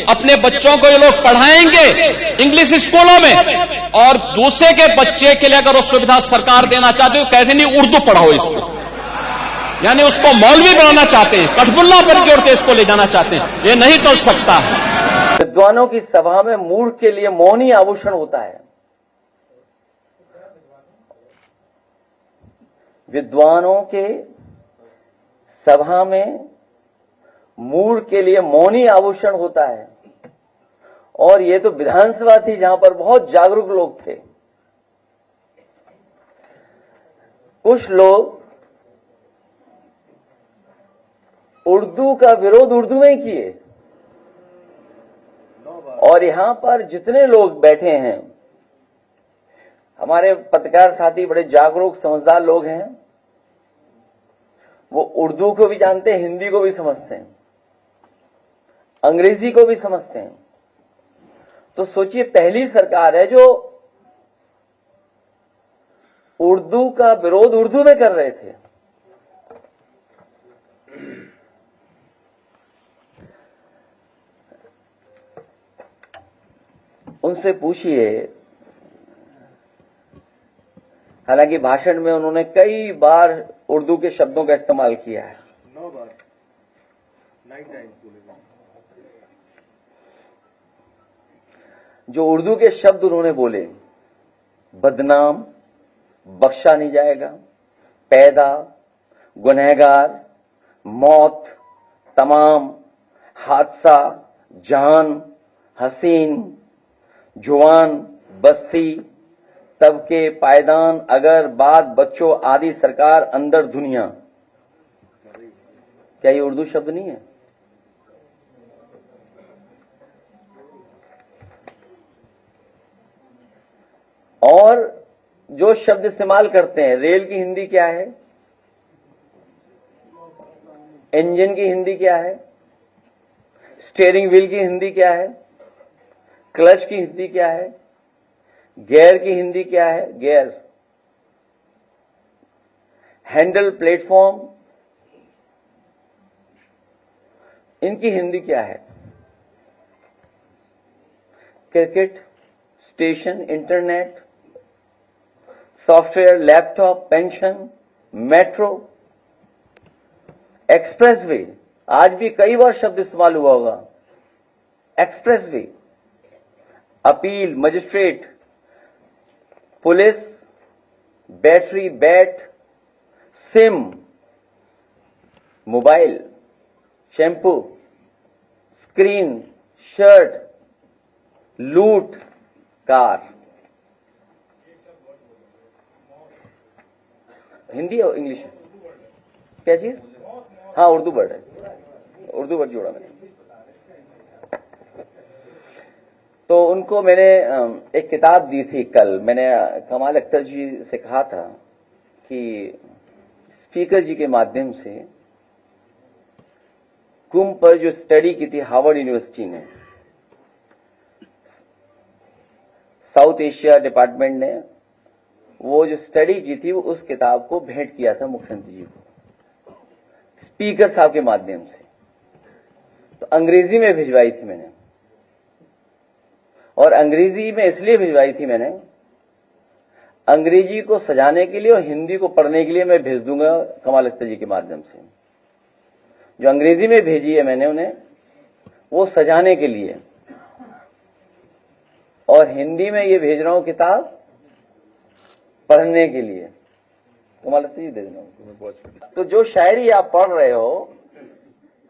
अपने बच्चों को ये लोग पढ़ाएंगे इंग्लिश स्कूलों में, और दूसरे के बच्चे के लिए अगर वो सुविधा सरकार देना चाहती है, कहते नहीं उर्दू पढ़ाओ इसको, यानी उसको मौलवी बनाना चाहते हैं, कठबुल्ला पर जोड़ के इसको ले जाना चाहते हैं। ये नहीं चल सकता है। विद्वानों की सभा में मूर्ख के लिए मौन ही आभूषण होता है। विद्वानों के सभा में मूर्ख के लिए मौन ही आभूषण होता है। और ये तो विधानसभा थी जहां पर बहुत जागरूक लोग थे। कुछ लोग उर्दू का विरोध उर्दू में ही किए, और यहां पर जितने लोग बैठे हैं, हमारे पत्रकार साथी बड़े जागरूक समझदार लोग हैं, वो उर्दू को भी जानते हैं, हिंदी को भी समझते हैं, अंग्रेजी को भी समझते हैं। तो सोचिए, पहली सरकार है जो उर्दू का विरोध उर्दू में कर रहे थे। उनसे पूछिए, हालांकि भाषण में उन्होंने कई बार उर्दू के शब्दों का इस्तेमाल किया है, 9 बार, 9 टाइम्स बोले। जो उर्दू के शब्द उन्होंने बोले, बदनाम, बख्शा नहीं जाएगा, पैदा, गुनहगार, मौत, तमाम, हादसा, जान, हसीन, जुवान, बस्ती, तबके, पायदान, अगर, बात, बच्चों आदि, सरकार, अंदर, दुनिया। क्या ये उर्दू शब्द नहीं है? और जो शब्द इस्तेमाल करते हैं, रेल की हिंदी क्या है, इंजन की हिंदी क्या है, स्टीयरिंग व्हील की हिंदी क्या है, क्लच की हिंदी क्या है, गियर की हिंदी क्या है, गियर, हैंडल, प्लेटफॉर्म, इनकी हिंदी क्या है, cricket, station, internet, software, laptop, pension, metro, expressway. आज भी कई बार शब्द इस्तेमाल हुआ होगा, expressway, appeal, magistrate, police, battery, bat, SIM, mobile, shampoo, screen, shirt, लूट, कार। हिंदी और इंग्लिश है क्या चीज? हाँ, उर्दू वर्ड है, उर्दू वर्ड जोड़ा मैंने। तो उनको मैंने एक किताब दी थी कल। मैंने कमाल अख्तर जी से कहा था कि स्पीकर जी के माध्यम से कुंभ पर जो स्टडी की थी हार्वर्ड यूनिवर्सिटी ने, साउथ एशिया डिपार्टमेंट ने, वो जो स्टडी की थी वो उस किताब को भेंट किया था मुख्यमंत्री जी को, स्पीकर साहब के माध्यम से। तो अंग्रेजी में भिजवाई थी मैंने, और अंग्रेजी में इसलिए भिजवाई थी मैंने, अंग्रेजी को सजाने के लिए और हिंदी को पढ़ने के लिए मैं भेज दूंगा कमाल अख्तर जी के माध्यम से। जो अंग्रेजी में भेजी है मैंने उन्हें, वो सजाने के लिए, और हिंदी में ये भेज रहा हूं किताब पढ़ने के लिए। कमाल अख्तर जी दे देना। तो जो शायरी आप पढ़ रहे हो,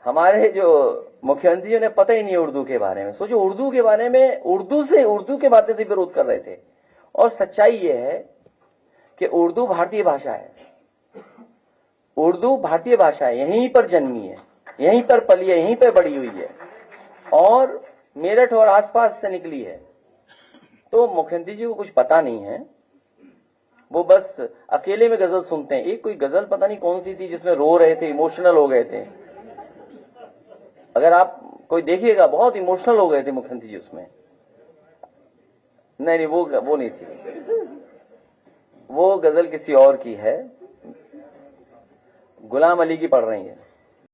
हमारे जो मुख्यमंत्री जी ने पता ही नहीं उर्दू के बारे में। सोचो, उर्दू के बारे में, उर्दू के माध्यम से विरोध कर रहे थे। और सच्चाई यह है कि उर्दू भारतीय भाषा है, उर्दू भारतीय भाषा है, यहीं पर जन्मी है, यहीं पर पली है, यहीं पर बड़ी हुई है, और मेरठ और आसपास से निकली है। तो मुख्यमंत्री जी को कुछ पता नहीं है, वो बस अकेले में गजल सुनते हैं। एक कोई गजल पता नहीं कौन सी थी जिसमें रो रहे थे, इमोशनल हो गए थे। अगर आप कोई देखिएगा, बहुत इमोशनल हो गए थे मुख्यमंत्री जी उसमें। नहीं, वो नहीं थी, वो गजल किसी और की है, गुलाम अली की पढ़ रही है।